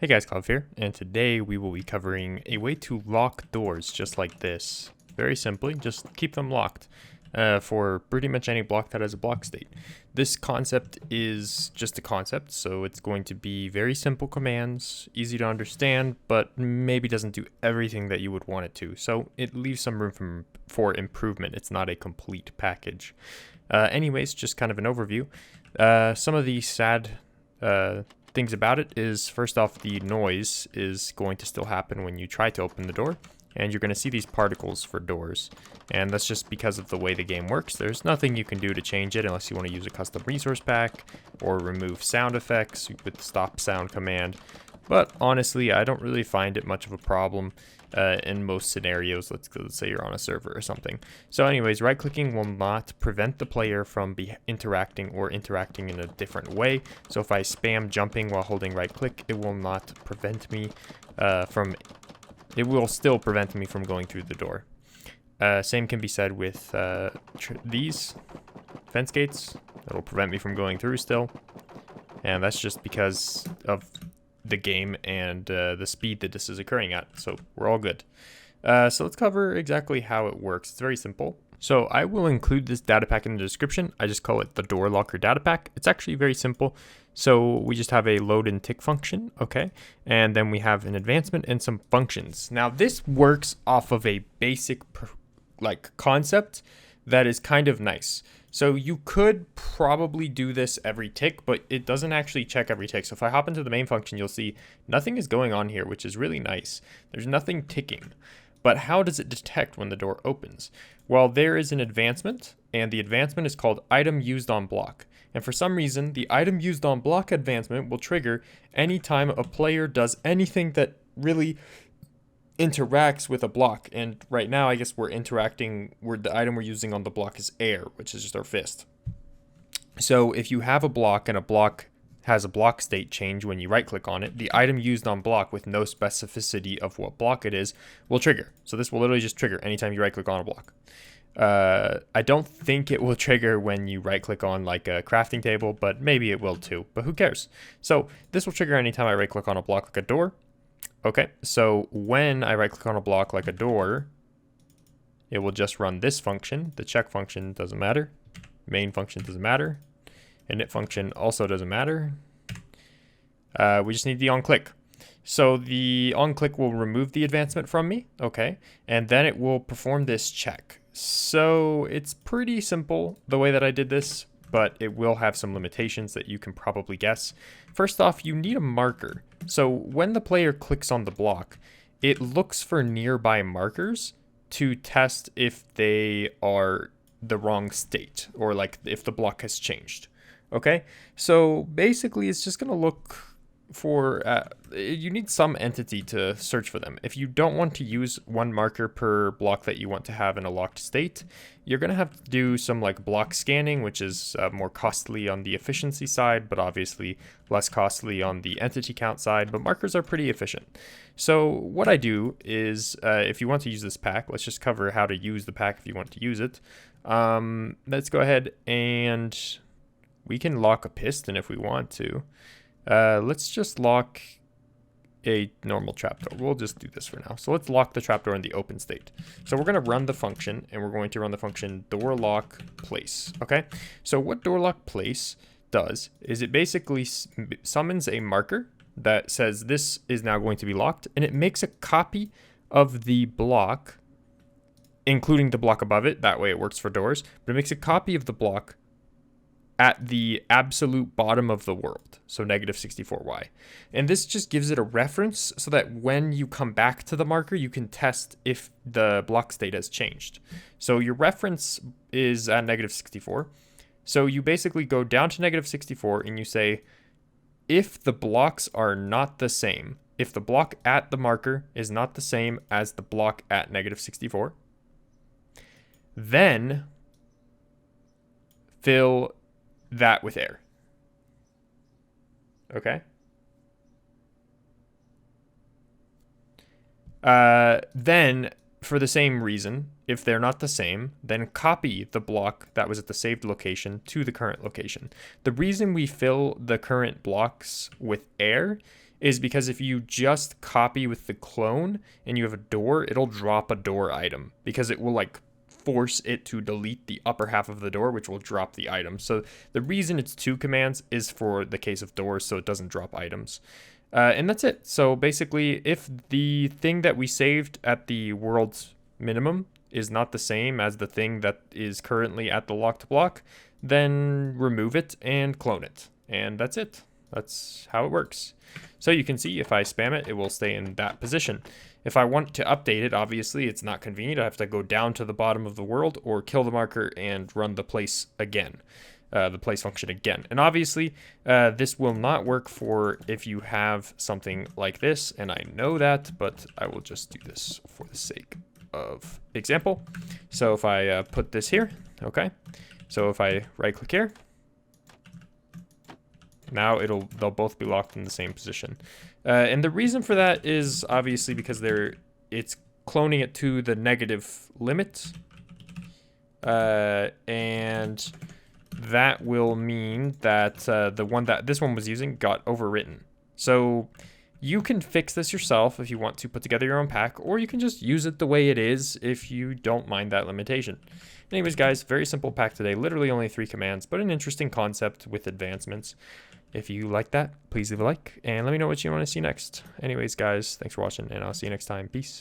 Hey guys, Cloud here, and today we will be covering a way to lock doors just like this. Very simply, just keep them locked for pretty much any block that has a block state. This concept is just a concept, so it's going to be very simple commands, easy to understand, but maybe doesn't do everything that you would want it to. So it leaves some room for improvement. It's not a complete package. Anyways, just kind of an overview. Some of the sad things about it is, first off, the noise is going to still happen when you try to open the door, and you're going to see these particles for doors, and that's just because of the way the game works. There's nothing you can do to change it unless you want to use a custom resource pack or remove sound effects with the stop sound command. But honestly, I don't really find it much of a problem in most scenarios. Let's say you're on a server or something. So anyways, right clicking will not prevent the player from interacting in a different way. So if I spam jumping while holding right click, it will not prevent me it will still prevent me from going through the door. Same can be said with these fence gates. It'll prevent me from going through still. And that's just because of the game and the speed that this is occurring at, so we're all good. So let's cover exactly how it works. It's very simple. So I will include this data pack in the description. I just call it the door locker data pack. It's actually very simple. So we just have a load and tick function, okay? And then we have an advancement and some functions. Now this works off of a basic concept that is kind of nice. So you could probably do this every tick, but it doesn't actually check every tick. So if I hop into the main function, you'll see nothing is going on here, which is really nice. There's nothing ticking. But how does it detect when the door opens? Well, there is an advancement, and the advancement is called item used on block. And for some reason, the item used on block advancement will trigger anytime a player does anything that really interacts with a block. And right now, I guess the item we're using on the block is air, which is just our fist. So if you have a block and a block has a block state change when you right click on it, the item used on block with no specificity of what block it is will trigger. So this will literally just trigger anytime you right click on a block. I don't think it will trigger when you right click on like a crafting table, but maybe it will too, but who cares? So this will trigger anytime I right click on a block like a door. Okay, so when I right click on a block like a door, it will just run this function. The check function doesn't matter. Main function doesn't matter. Init function also doesn't matter. We just need the on click. So the on click will remove the advancement from me. Okay, and then it will perform this check. So it's pretty simple the way that I did this, but it will have some limitations that you can probably guess. First off, you need a marker. So when the player clicks on the block, it looks for nearby markers to test if they are the wrong state or like if the block has changed. Okay, so basically it's just gonna look for, you need some entity to search for them. If you don't want to use one marker per block that you want to have in a locked state, you're going to have to do some like block scanning, which is more costly on the efficiency side, but obviously less costly on the entity count side, but markers are pretty efficient. So what I do is, if you want to use this pack, let's just cover how to use the pack if you want to use it. Let's go ahead and we can lock a piston if we want to. Let's just lock a normal trapdoor. We'll just do this for now. So let's lock the trapdoor in the open state. So we're going to run the function, and we're going to run the function door lock place. Okay, so what door lock place does is it basically summons a marker that says this is now going to be locked, and it makes a copy of the block, including the block above it. That way it works for doors, but it makes a copy of the block at the absolute bottom of the world, so -64y. And this just gives it a reference so that when you come back to the marker, you can test if the block state has changed. So your reference is at -64. So you basically go down to -64 and you say, if the blocks are not the same, if the block at the marker is not the same as the block at -64, then fill that with air. Okay. Then, for the same reason, if they're not the same, then copy the block that was at the saved location to the current location. The reason we fill the current blocks with air is because if you just copy with the clone and you have a door, it'll drop a door item because it will like force it to delete the upper half of the door, which will drop the item. So the reason it's 2 commands is for the case of doors, so it doesn't drop items. And that's it. So basically, if the thing that we saved at the world's minimum is not the same as the thing that is currently at the locked block, then remove it and clone it. And that's it. That's how it works. So you can see if I spam it, it will stay in that position. If I want to update it, obviously it's not convenient. I have to go down to the bottom of the world or kill the marker and run the place again. The place function again. And obviously, this will not work for if you have something like this, and I know that, but I will just do this for the sake of example. So if I put this here, okay. So if I right click here, now they'll both be locked in the same position. And the reason for that is obviously because it's cloning it to the negative limit. And that will mean that the one that this one was using got overwritten. So you can fix this yourself if you want to put together your own pack, or you can just use it the way it is if you don't mind that limitation. Anyways, guys, very simple pack today. Literally only 3 commands, but an interesting concept with advancements. If you like that, please leave a like, and let me know what you want to see next. Anyways, guys, thanks for watching, and I'll see you next time. Peace.